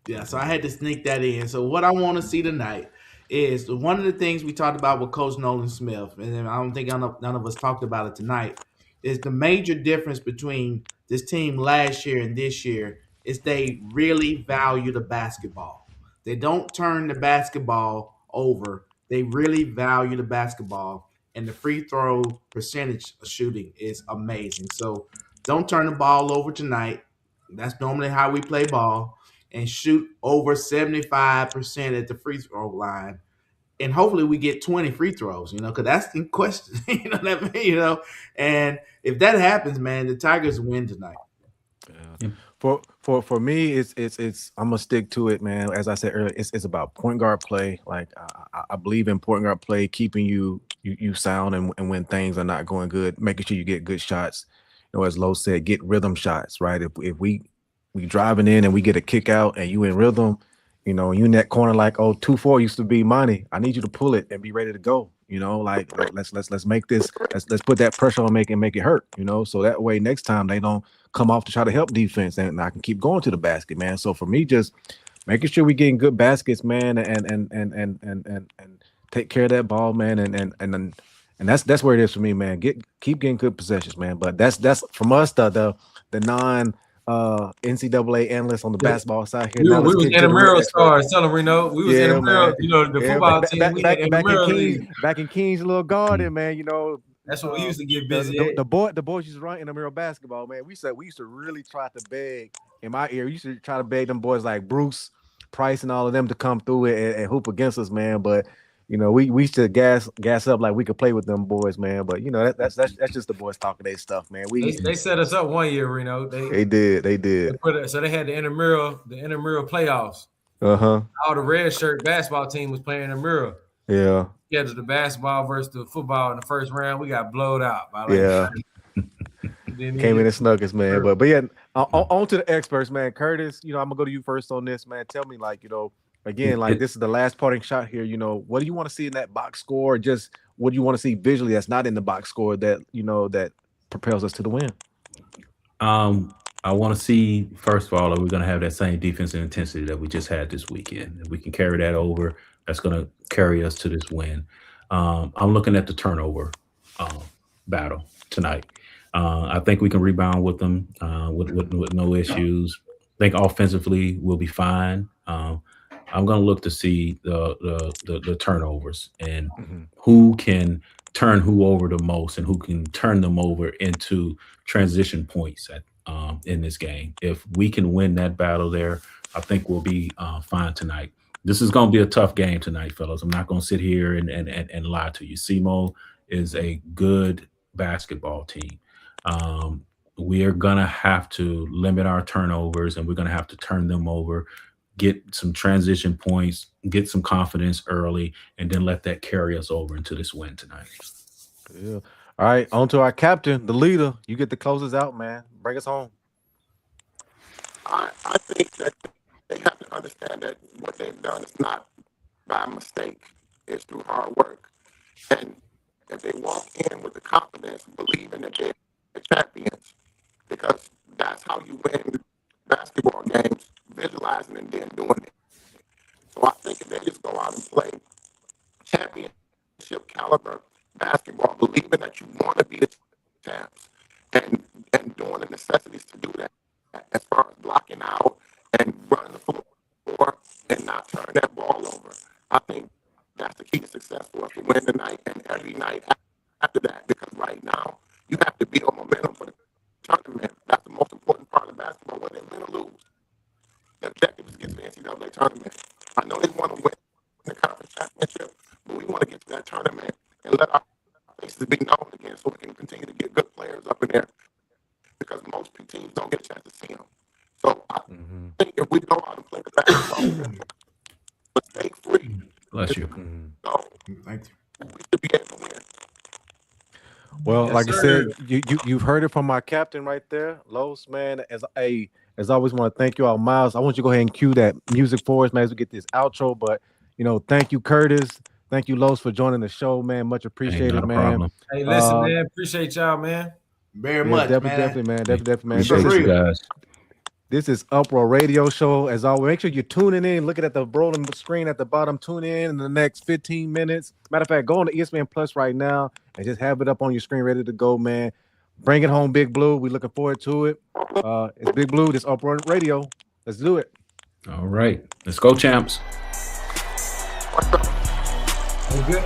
Yeah, so I had to sneak that in. So what I want to see tonight is one of the things we talked about with Coach Nolan Smith, and then I don't think none of us talked about it tonight, is the major difference between this team last year and this year is they really value the basketball. They don't turn the basketball over. They really value the basketball, and the free throw percentage shooting is amazing. So don't turn the ball over tonight. That's normally how we play ball, and shoot over 75% at the free throw line. And hopefully we get 20 free throws, because that's the question. You know what I mean? And if that happens, man, the Tigers win tonight. Yeah. Yeah. For me, it's I'm gonna stick to it, man. As I said earlier, it's about point guard play. Like I believe in point guard play, keeping you sound, and when things are not going good, making sure you get good shots. As Lowe said, get rhythm shots, right? If we driving in and we get a kick out and you in rhythm, you in that corner like, oh, 2-4 used to be money. I need you to pull it and be ready to go. Like let's make this, let's put that pressure on, make it hurt. So that way next time they don't come off to try to help defense, and I can keep going to the basket, man. So for me, just making sure we getting good baskets, man, and take care of that ball, man, and that's where it is for me, man. Keep getting good possessions, man. But that's from us, the non NCAA analysts on the Yeah. basketball side here. We, Now we let's was get to the real intramural expert. stars. Tell them, Reno. We was Yeah, intramural. man. The Yeah, football team. We had back in intramural Kings, league. Little garden, man. That's what we used to get the, busy the, at. the boys used to run intramural basketball, man. We used to really try to beg in my ear. We used to try to beg them boys like Bruce Price and all of them to come through and hoop against us, man. But we used to gas up like we could play with them boys, man. But that's just the boys talking their stuff, man. They set us up one year, Reno. They did. So they had the intramural playoffs. Uh-huh. All the red shirt basketball team was playing intramural. Yeah. Yeah, the basketball versus the football in the first round. We got blowed out by like Yeah. Didn't Came even in and snuck us, man. Sure. But yeah, on to the experts, man. Curtis, I'm gonna go to you first on this, man. Tell me, like, again, like this is the last parting shot here. What do you want to see in that box score? Or just what do you want to see visually that's not in the box score that that propels us to the win? I want to see, first of all, that we're going to have that same defensive intensity that we just had this weekend. If we can carry that over, that's going to carry us to this win. I'm looking at the turnover um, battle tonight. I think we can rebound with them with no issues. I think offensively we'll be fine. I'm going to look to see the turnovers and Mm-hmm. who can turn who over the most and who can turn them over into transition points in this game. If we can win that battle there, I think we'll be fine tonight. This is going to be a tough game tonight, fellas. I'm not going to sit here and lie to you. SEMO is a good basketball team. We are going to have to limit our turnovers, and we're going to have to turn them over, get some transition points, get some confidence early, and then let that carry us over into this win tonight. Yeah. All right, on to our captain, the leader. You get the closes out, man. Bring us home. I think that they have to understand that what they've done is not by mistake. It's through hard work. And if they walk in with the confidence, believing that they're champions, because that's how you win basketball games, visualizing and then doing it. So I think if they just go out and play championship caliber basketball, believing that you want to be the champs, and doing the necessities to do that, as far as blocking out and running the floor and not turn that ball over. I think that's the key to success for us to win tonight and every night after that. Because right now you have to be on momentum for the tournament. That's the most important part of basketball, whether they win or lose. The objective is to get to the NCAA tournament. I know they want to win the conference championship, but we want to get to that tournament and let our faces be known again so we can continue to get good players up in there, because most teams don't get a chance to see them. So I think if we go out and play the basketball mistake free, Bless you. so Thank you. we should be able to win. Well, Yes, like I sir. said, you've heard it from my captain right there, Los, man. As always, want to thank you all, Miles. I want you to go ahead and cue that music for us, man, as we get this outro. But thank you, Curtis. Thank you, Los, for joining the show, man. Much Hey, appreciated, not a man. problem. Hey, listen, Um, man. Appreciate y'all, man. Very Yeah, much, definitely, man. Definitely, man. Appreciate For you real. guys. This is Uproar Radio Show. As always, make sure you're tuning in, looking at the rolling screen at the bottom. Tune in the next 15 minutes. Matter of fact, go on to ESPN Plus right now and just have it up on your screen, ready to go, man. Bring it home, Big Blue. We're looking forward to it. It's Big Blue. This Uproar Radio. Let's do it. All right. Let's go, champs. Good.